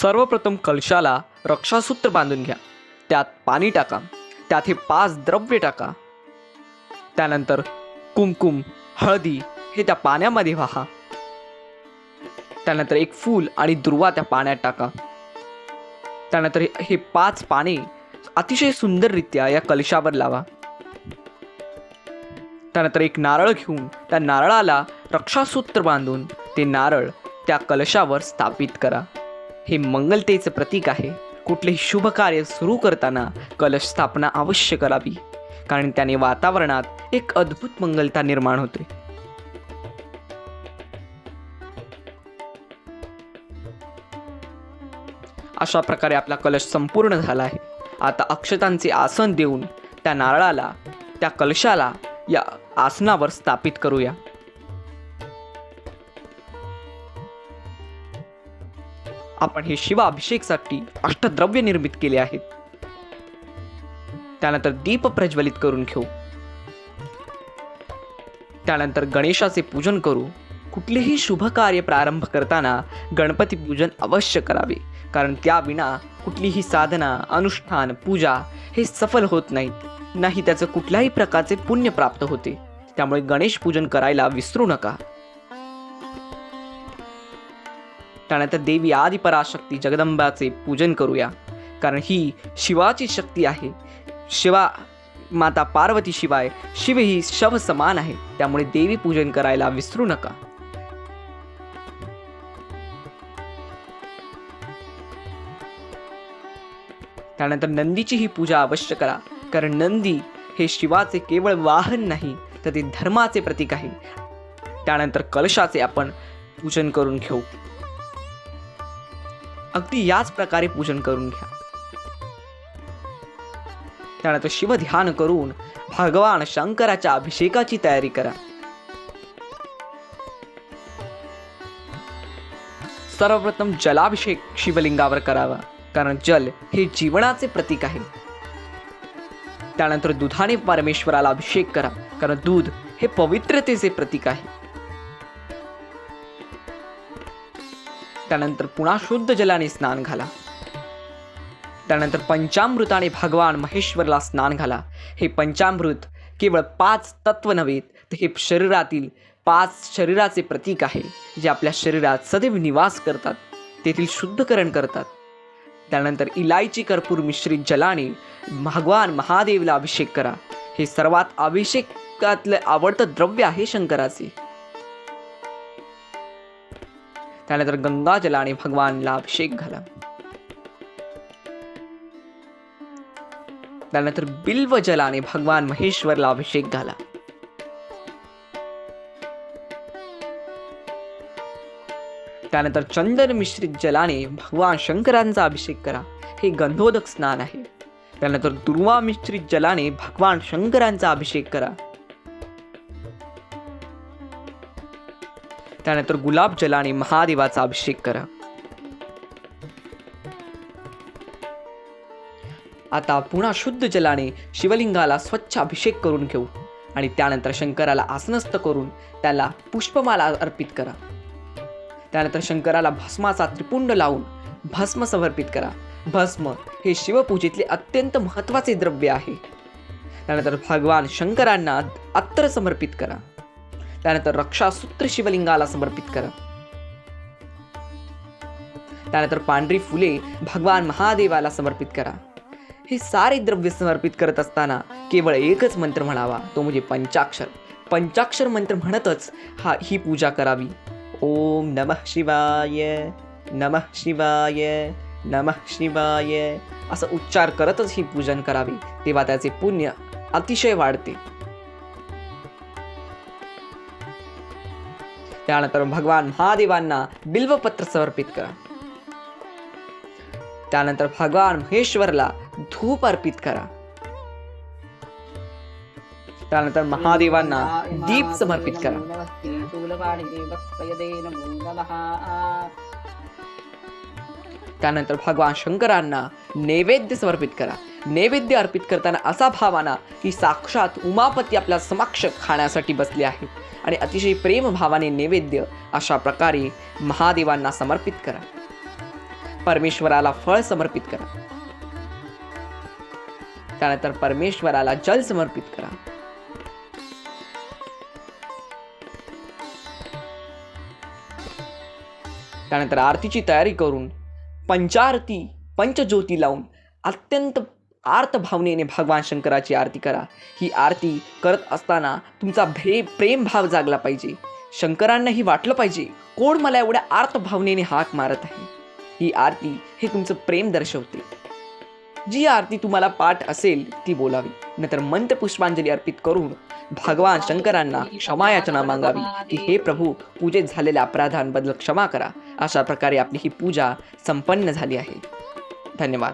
सर्वप्रथम कलशाला रक्षासूत्र बांधून घ्या. त्यात पाणी टाका. त्यात हे 5 द्रव्य टाका. त्यानंतर कुमकुम, हळदी हे त्या पाण्यामध्ये वाहा. त्यानंतर एक फूल आणि दुर्वा त्या पाण्यात टाका. त्यानंतर हे 5 पाने अतिशय सुंदररित्या या कलशावर लावा. त्यानंतर एक नारळ घेऊन त्या नारळाला रक्षासूत्र बांधून ते नारळ त्या कलशावर स्थापित करा. हे मंगलतेचं प्रतीक आहे. कुठलेही शुभ कार्य सुरू करताना कलश स्थापना अवश्य करावी, कारण त्याने वातावरणात एक अद्भुत मंगलता निर्माण होते. अशा प्रकारे आपला कलश संपूर्ण झाला आहे. आता अक्षतांचे आसन देऊन त्या नारळाला, त्या कलशाला या आसनावर स्थापित करूया. आपण हे शिवाभिषेकसाठी अष्टद्रव्य निर्मित केले आहेत. त्यानंतर दीप प्रज्वलित करून घेऊ. त्यानंतर गणेशाचे पूजन करू. कुठलेही शुभ कार्य प्रारंभ करताना गणपती पूजन अवश्य करावे, कारण त्याविना कुठलीही साधना, अनुष्ठान, पूजा हे सफल होत नाही त्याचं कुठल्याही प्रकारचे पुण्य प्राप्त होते. त्यामुळे गणेश पूजन करायला विसरू नका. त्यानंतर देवी आदिपराशक्ती जगदंबाचे पूजन करूया, कारण ही शिवाची शक्ती आहे. शिवा माता पार्वती शिवाय शिव ही शव समान आहे. त्यामुळे देवी पूजन करायला विसरू नका. त्यानंतर नंदीची ही पूजा अवश्य करा, कारण नंदी हे शिवाचे केवळ वाहन नाही, तर ते धर्माचे प्रतीक आहे. त्यानंतर कलशाचे आपण पूजन करून घेऊ. अगदी याच प्रकारे पूजन करून घ्या. त्यानंतर शिव ध्यान करून भगवान शंकराच्या अभिषेकाची तयारी करा. सर्वप्रथम जलाभिषेक शिवलिंगावर करावा, कारण जल हे जीवनाचे प्रतीक आहे. त्यानंतर दुधाने परमेश्वराला अभिषेक करा, कारण दूध हे पवित्रतेचे प्रतीक आहे. त्यानंतर पुन्हा शुद्ध जलाने स्नान घाला. त्यानंतर पंचामृताने भगवान महेश्वरला स्नान घाला. हे पंचामृत केवळ 5 तत्व नव्हे, तर हे शरीरातील 5 शरीराचे प्रतीक आहे, जे आपल्या शरीरात सदैव निवास करतात, तेथील शुद्धकरण करतात. त्यानंतर इलायची कर्पूर मिश्रित जलाने भगवान महादेवला अभिषेक करा. हे सर्वात अभिषेकातले आवडतं द्रव्य आहे शंकराचे. त्यानंतर गंगा जलाने भगवानला अभिषेक घाला. त्यानंतर बिल्व जलाने भगवान महेश्वरला अभिषेक घाला. त्यानंतर चंदन मिश्रित जलाने भगवान शंकरांचा अभिषेक करा. हे गंधोदक स्नान आहे. त्यानंतर दुर्वा मिश्रित जलाने भगवान शंकरांचा अभिषेक करा. त्यानंतर गुलाब जलाने महादेवाचा अभिषेक करा. आता पुन्हा शुद्ध जलाने शिवलिंगाला स्वच्छ अभिषेक करून घेऊ आणि त्यानंतर शंकराला आसनस्थ करून त्याला पुष्पमाला अर्पित करा. त्यानंतर शंकराला भस्माचा त्रिपुंड लावून भस्म समर्पित करा. भस्म हे शिवपूजेतले अत्यंत महत्त्वाचे द्रव्य आहे. त्यानंतर भगवान शंकरांना अत्तर समर्पित करा. त्यानंतर रक्षासूत्र शिवलिंगाला समर्पित करा. त्यानंतर पांढरी फुले भगवान महादेवाला समर्पित करा. हे सारे द्रव्य समर्पित करत असताना केवळ एकच मंत्र म्हणावा, तो म्हणजे पंचाक्षर. पंचाक्षर मंत्र म्हणतच ही पूजा करावी. ओम नमः शिवाय, नमः शिवाय, नमः शिवाय असं उच्चार करतच ही पूजन करावे, तेव्हा त्याचे पुण्य अतिशय वाढते. त्यानंतर भगवान महादेवांना बिल्वपत्र समर्पित करा. त्यानंतर भगवान महेश्वरला धूप अर्पित करा. त्यानंतर महादेवांना दीप समर्पित करा. त्यानंतर भगवान शंकरांना नैवेद्य समर्पित करा. नैवेद्य अर्पित करताना असा भाव आणा की साक्षात उमापती आपल्या समक्ष खाण्यासाठी बसले आहेत आणि अतिशय प्रेम भावाने नैवेद्य अशा प्रकारे महादेवांना समर्पित करा. परमेश्वराला फळ समर्पित करा. त्यानंतर परमेश्वराला जल समर्पित करा. त्यानंतर आरतीची तयारी करून पंचारती पंचज्योती लावून अत्यंत आर्त भावनेने भगवान शंकराची आरती करा. ही आरती करत असताना तुमचा प्रेम भाव जागला पाहिजे. शंकरांनाही वाटलं पाहिजे कोण मला एवढ्या आर्त भावनेने हाक मारत आहे. ही आरती हे तुमचं प्रेम दर्शवते. जी आरती तुम्हाला पाठ असेल ती बोलावी. नंतर मंत्र पुष्पांजली अर्पित करून भगवान शंकरांना क्षमायाचना मागावी की हे प्रभू, पूजेत झालेल्या अपराधांबद्दल क्षमा करा. अशा प्रकारे आपली ही पूजा संपन्न झाली आहे. धन्यवाद.